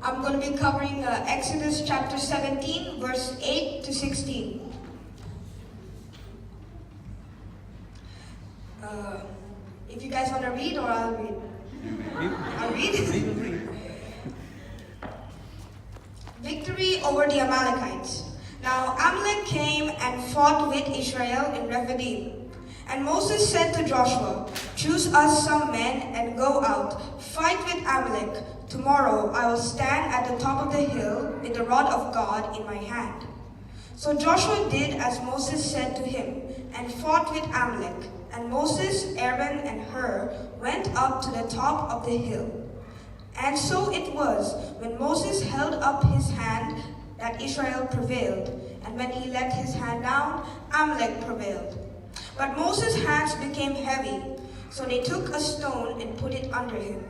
I'm going to be covering Exodus chapter 17, verse 8 to 16. If you guys want to read, or I'll read. I'll read. Victory over the Amalekites. Now Amalek came and fought with Israel in Rephidim. And Moses said to Joshua, "Choose us some men and go out, fight with Amalek. Tomorrow I will stand at the top of the hill with the rod of God in my hand." So Joshua did as Moses said to him, and fought with Amalek. And Moses, Aaron, and Hur went up to the top of the hill. And so it was, when Moses held up his hand, that Israel prevailed, and when he let his hand down, Amalek prevailed. But Moses' hands became heavy, so they took a stone and put it under him,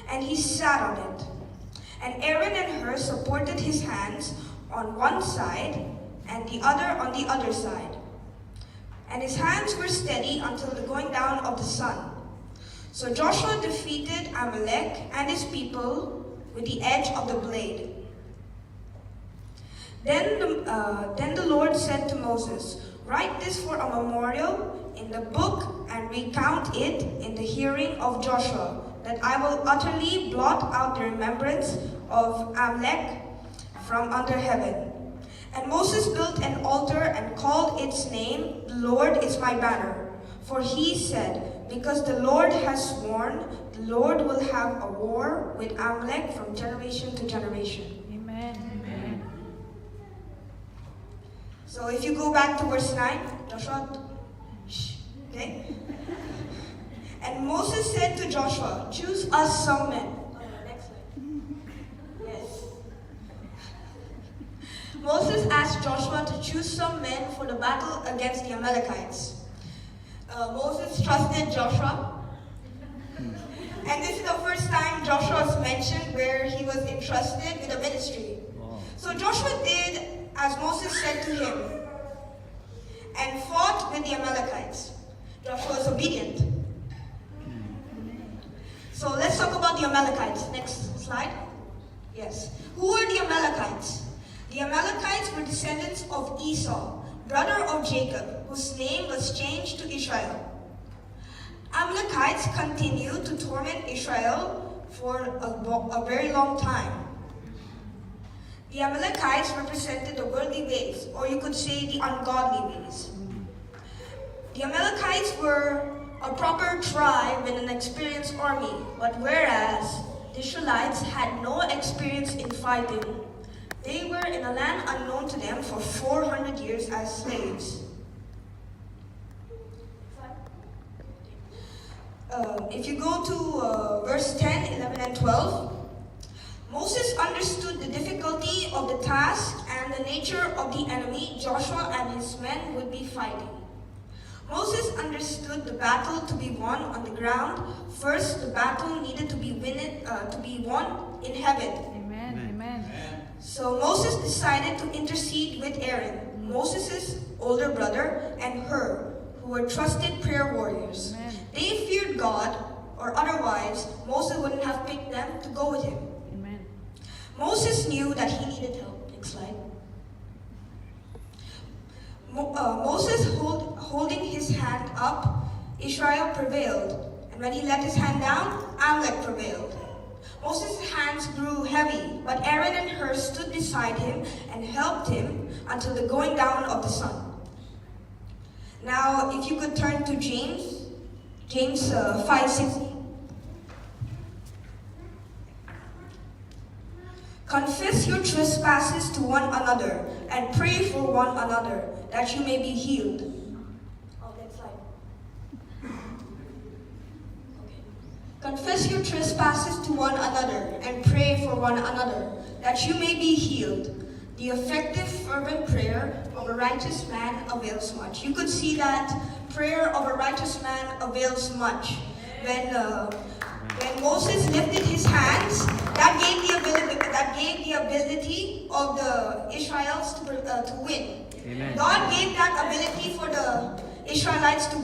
and he sat on it. And Aaron and Hur supported his hands on one side, and the other on the other side. And his hands were steady until the going down of the sun. So Joshua defeated Amalek and his people with the edge of the blade. Then the Lord said to Moses, "Write this for a memorial in the book and recount it in the hearing of Joshua, that I will utterly blot out the remembrance of Amalek from under heaven." And Moses built an altar and called its name, "The Lord is my banner." For he said, "Because the Lord has sworn, the Lord will have a war with Amalek from generation to generation." Amen. Amen. So if you go back to verse 9, Joshua, okay? And Moses said to Joshua, "Choose us some men." Next slide. Yes. Moses asked Joshua to choose some men for the battle against the Amalekites. Moses trusted Joshua. And this is the first time Joshua is mentioned where he was entrusted with a ministry. So Joshua did as Moses said to him and fought with the Amalekites. Joshua was obedient. So let's talk about the Amalekites. Next slide. Yes. Who were the Amalekites? The Amalekites were descendants of Esau, brother of Jacob, whose name was changed to Israel. Amalekites continued to torment Israel for a very long time. The Amalekites represented the worldly ways, or you could say the ungodly ways. The Amalekites were a proper tribe with an experienced army, but whereas the Israelites had no experience in fighting, they were in a land unknown to them for 400 years as slaves. If you go to verse 10, 11, and 12, Moses understood the difficulty of the task and the nature of the enemy Joshua and his men would be fighting. Moses understood the battle to be won on the ground. First, the battle needed to be won in heaven. Amen. Amen. So Moses decided to intercede with Aaron, Moses' older brother, and Hur, who were trusted prayer warriors. Amen. They feared God, or otherwise Moses wouldn't have picked them to go with him. Amen. Moses knew that he needed help. Next slide. Moses holding his hand up, Israel prevailed. And when he let his hand down, Amalek prevailed. Moses' hands grew heavy, but Aaron and Hur stood beside him and helped him until the going down of the sun. Now, if you could turn to James 5:16. Confess your trespasses to one another and pray for one another that you may be healed. Oh, next slide. Okay. Confess your trespasses to one another and pray for one another that you may be healed. The effective, fervent prayer of a righteous man avails much. You could see that prayer of a righteous man avails much. When Moses lifted his hands, that gave the ability of the Israelites to win. Amen. God gave that ability for the Israelites to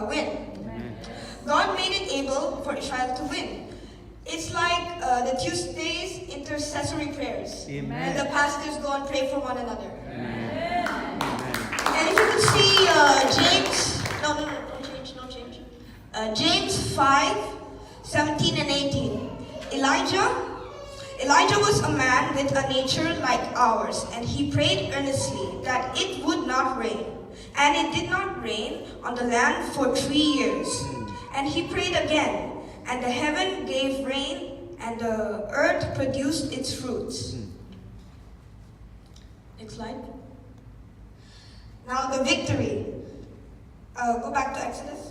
win. Amen. God made it able for Israel to win. It's like the Tuesday's intercessory prayers. Amen. And the pastors go and pray for one another. Amen. And if you could see James, no, change. James 5, 17 and 18. Elijah was a man with a nature like ours, and he prayed earnestly that it would not rain. And it did not rain on the land for 3 years. And he prayed again, and the heaven gave rain, and the earth produced its fruits. Next slide. Now the victory. Go back to Exodus.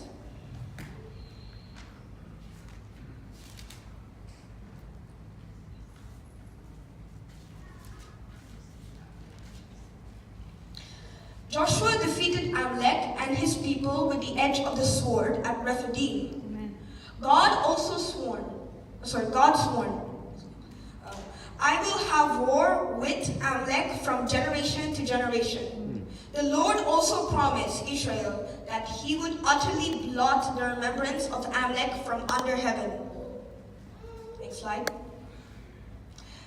Joshua defeated Amalek and his people with the edge of the sword at Rephidim. Amen. God swore, I will have war with Amalek from generation to generation. The Lord also promised Israel that he would utterly blot the remembrance of Amalek from under heaven. Next slide.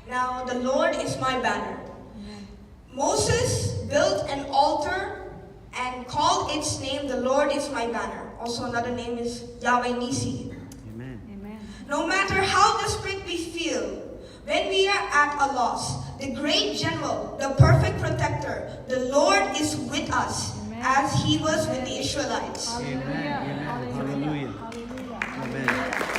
Now the Lord is my banner. Amen. Moses built an altar and called its name, the Lord is my banner. Also another name is Yahweh Nisi. Amen. Amen. No matter how desperate we feel, when we are at a loss, the great general, the perfect protector, the Lord is with us. Amen. As he was with the Israelites. Hallelujah. Amen. Amen. Hallelujah. Hallelujah. Hallelujah. Amen.